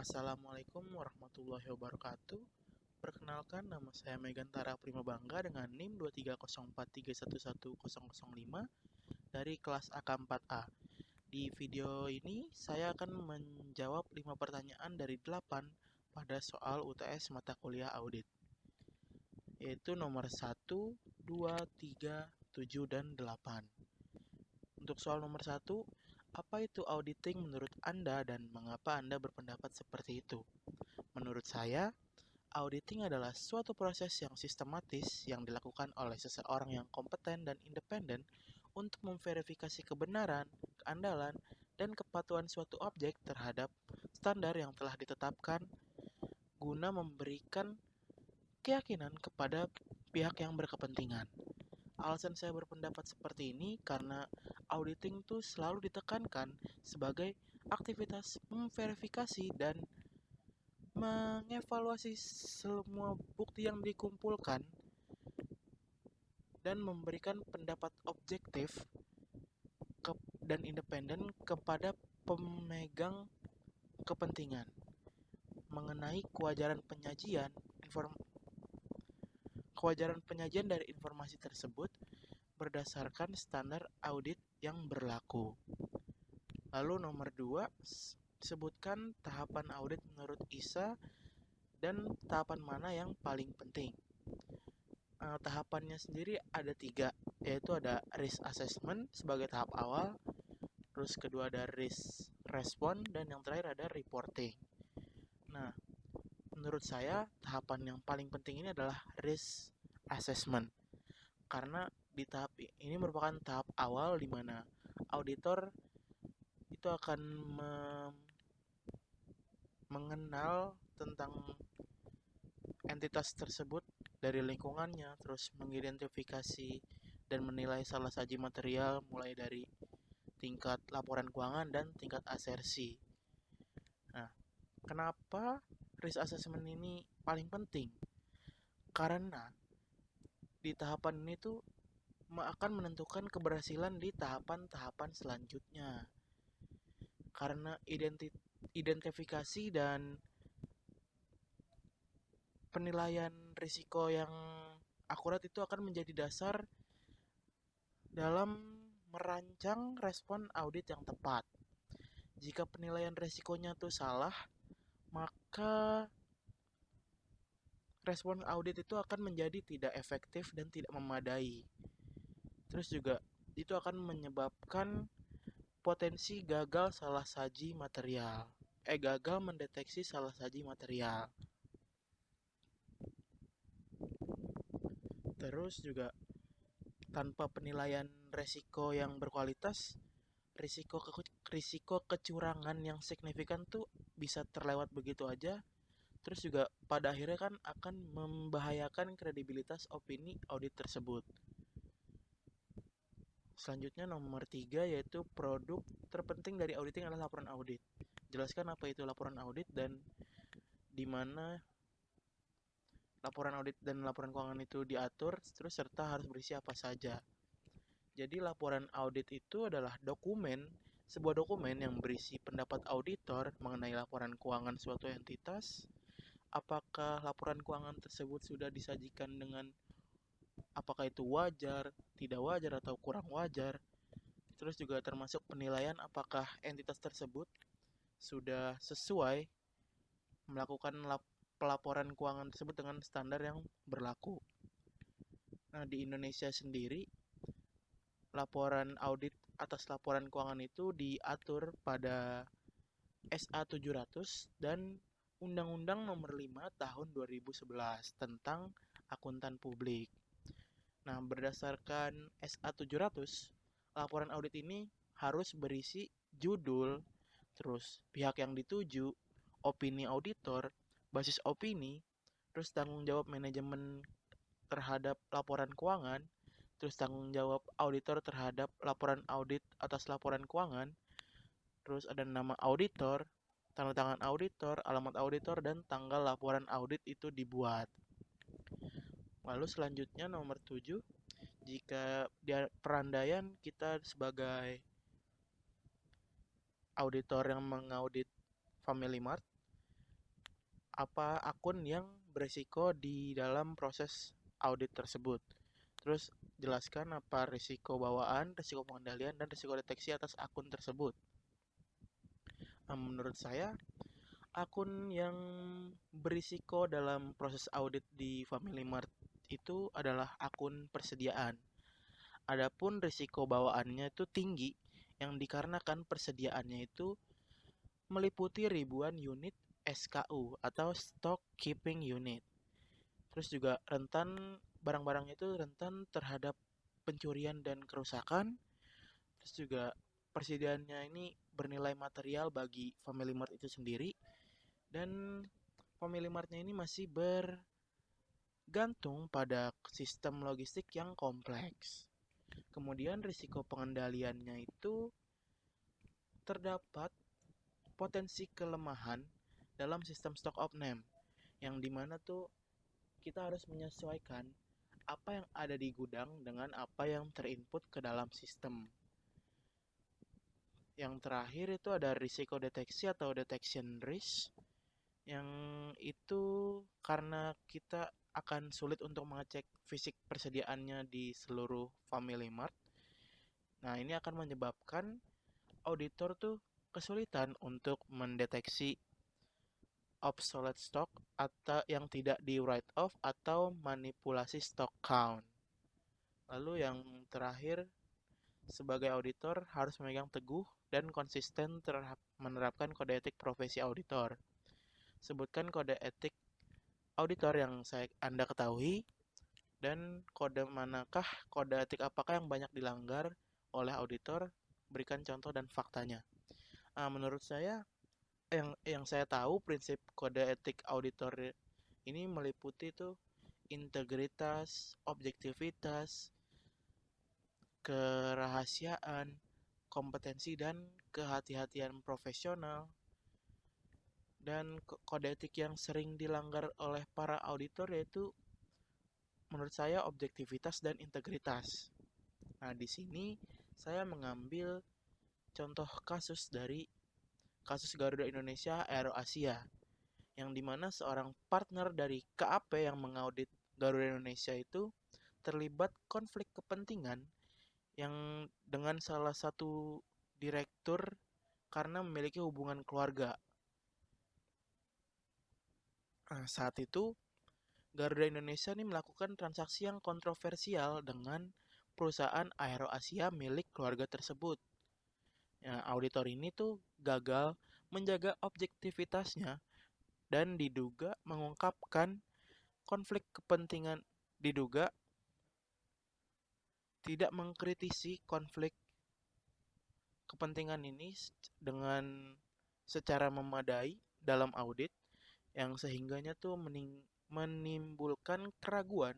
Assalamualaikum warahmatullahi wabarakatuh. Perkenalkan, nama saya Megantara Primabangga dengan NIM 23043111005 dari kelas AK4A. Di video ini, saya akan menjawab 5 pertanyaan dari 8 pada soal UTS mata kuliah audit, yaitu nomor 1, 2, 3, 7, dan 8. Untuk soal nomor 1, apa itu auditing menurut Anda dan mengapa Anda berpendapat seperti itu? Menurut saya, auditing adalah suatu proses yang sistematis yang dilakukan oleh seseorang yang kompeten dan independen untuk memverifikasi kebenaran, keandalan, dan kepatuhan suatu objek terhadap standar yang telah ditetapkan guna memberikan keyakinan kepada pihak yang berkepentingan. Alasan saya berpendapat seperti ini karena auditing itu selalu ditekankan sebagai aktivitas memverifikasi dan mengevaluasi semua bukti yang dikumpulkan dan memberikan pendapat objektif dan independen kepada pemegang kepentingan mengenai kewajaran penyajian dari informasi tersebut berdasarkan standar audit yang berlaku. Lalu nomor 2, sebutkan tahapan audit menurut ISA dan tahapan mana yang paling penting. Tahapannya sendiri ada 3, yaitu ada risk assessment sebagai tahap awal, terus kedua ada risk response, dan yang terakhir ada reporting. Nah, menurut saya tahapan yang paling penting ini adalah risk assessment, karena di tahap ini merupakan tahap awal di mana auditor itu akan mengenal tentang entitas tersebut dari lingkungannya, terus mengidentifikasi dan menilai salah saji material mulai dari tingkat laporan keuangan dan tingkat asersi. Nah, kenapa risk assessment ini paling penting? Karena di tahapan ini tuh akan menentukan keberhasilan di tahapan-tahapan selanjutnya. Karena identifikasi dan penilaian risiko yang akurat itu akan menjadi dasar dalam merancang respon audit yang tepat. Jika penilaian risikonya tuh salah, maka respon audit itu akan menjadi tidak efektif dan tidak memadai. Terus juga itu akan menyebabkan potensi gagal mendeteksi salah saji material. Terus juga tanpa penilaian risiko yang berkualitas, risiko kecurangan yang signifikan tuh bisa terlewat begitu aja. Terus juga pada akhirnya kan akan membahayakan kredibilitas opini audit tersebut. Selanjutnya nomor 3, yaitu produk terpenting dari auditing adalah laporan audit. Jelaskan apa itu laporan audit dan di mana laporan audit dan laporan keuangan itu diatur, terus serta harus berisi apa saja. Jadi laporan audit itu adalah sebuah dokumen yang berisi pendapat auditor mengenai laporan keuangan suatu entitas. Apakah laporan keuangan tersebut sudah disajikan dengan apakah itu wajar, tidak wajar, atau kurang wajar. Terus juga termasuk penilaian apakah entitas tersebut sudah sesuai melakukan pelaporan keuangan tersebut dengan standar yang berlaku. Nah, di Indonesia sendiri, laporan audit atas laporan keuangan itu diatur pada SA 700 dan Undang-Undang Nomor 5 Tahun 2011 tentang akuntan publik. Nah, berdasarkan SA 700, laporan audit ini harus berisi judul, terus pihak yang dituju, opini auditor, basis opini, terus tanggung jawab manajemen terhadap laporan keuangan, terus tanggung jawab auditor terhadap laporan audit atas laporan keuangan, terus ada nama auditor, tanda tangan auditor, alamat auditor, dan tanggal laporan audit itu dibuat. Lalu selanjutnya nomor 7, jika di perandaian kita sebagai auditor yang mengaudit Family Mart, apa akun yang berisiko di dalam proses audit tersebut. Terus jelaskan apa risiko bawaan, risiko pengendalian, dan risiko deteksi atas akun tersebut. Menurut saya, akun yang berisiko dalam proses audit di Family Mart itu adalah akun persediaan. Adapun risiko bawaannya itu tinggi yang dikarenakan persediaannya itu meliputi ribuan unit SKU atau Stock Keeping Unit. Terus juga barang-barang itu rentan terhadap pencurian dan kerusakan. Terus juga persediaannya ini bernilai material bagi Family Mart itu sendiri, dan Family Mart-nya ini masih bergantung pada sistem logistik yang kompleks. Kemudian risiko pengendaliannya itu terdapat potensi kelemahan dalam sistem stock of name, yang dimana tuh kita harus menyesuaikan apa yang ada di gudang dengan apa yang terinput ke dalam sistem. Yang terakhir itu ada risiko deteksi atau detection risk, yang itu karena kita akan sulit untuk mengecek fisik persediaannya di seluruh Family Mart. Nah, ini akan menyebabkan auditor tuh kesulitan untuk mendeteksi obsolete stock atau yang tidak di write off atau manipulasi stock count. Lalu yang terakhir, sebagai auditor harus memegang teguh dan konsisten menerapkan kode etik profesi auditor. Sebutkan kode etik auditor yang Anda ketahui, dan kode etik apakah yang banyak dilanggar oleh auditor, berikan contoh dan faktanya. Menurut saya, yang saya tahu prinsip kode etik auditor ini meliputi tuh integritas, objektivitas, kerahasiaan, kompetensi dan kehati-hatian profesional. Dan kode etik yang sering dilanggar oleh para auditor yaitu menurut saya objektivitas dan integritas. Nah, di sini saya mengambil contoh kasus dari kasus Garuda Indonesia Aero Asia, yang dimana seorang partner dari KAP yang mengaudit Garuda Indonesia itu terlibat konflik kepentingan yang dengan salah satu direktur karena memiliki hubungan keluarga. Saat itu Garuda Indonesia ini melakukan transaksi yang kontroversial dengan perusahaan Aero Asia milik keluarga tersebut. Auditor ini tuh gagal menjaga objektivitasnya dan diduga mengungkapkan konflik kepentingan, diduga tidak mengkritisi konflik kepentingan ini dengan secara memadai dalam audit, yang sehingganya tuh menimbulkan keraguan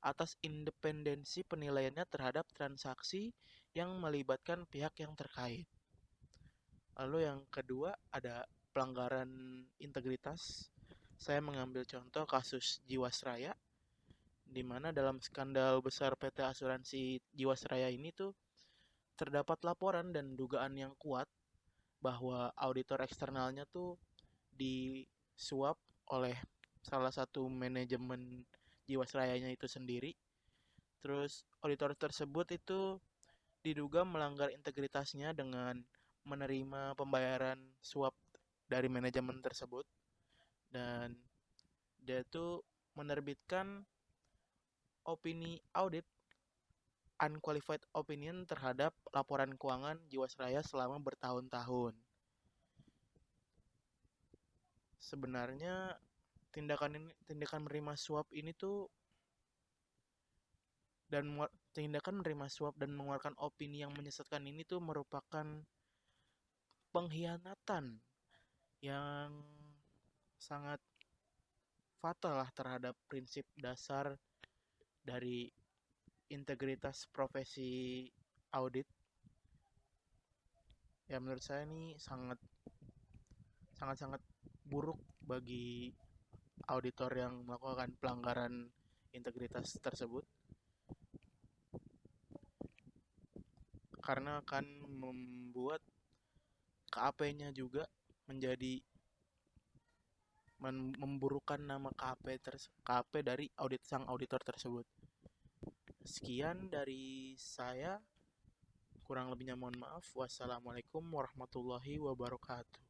atas independensi penilaiannya terhadap transaksi yang melibatkan pihak yang terkait. Lalu yang kedua ada pelanggaran integritas. Saya mengambil contoh kasus Jiwasraya, di mana dalam skandal besar PT Asuransi Jiwasraya ini tuh terdapat laporan dan dugaan yang kuat bahwa auditor eksternalnya tuh disuap oleh salah satu manajemen Jiwasrayanya itu sendiri. Terus auditor tersebut itu diduga melanggar integritasnya dengan menerima pembayaran suap dari manajemen tersebut, dan dia itu menerbitkan opini audit unqualified opinion terhadap laporan keuangan Jiwasraya selama bertahun-tahun. Sebenarnya tindakan menerima suap ini tuh tindakan menerima suap dan mengeluarkan opini yang menyesatkan ini tuh merupakan pengkhianatan yang sangat fatal lah terhadap prinsip dasar dari integritas profesi audit. Ya, menurut saya ini sangat buruk bagi auditor yang melakukan pelanggaran integritas tersebut, karena akan membuat KAP-nya juga menjadi memburukan nama KP dari sang auditor tersebut. Sekian dari saya, kurang lebihnya mohon maaf. Wassalamualaikum warahmatullahi wabarakatuh.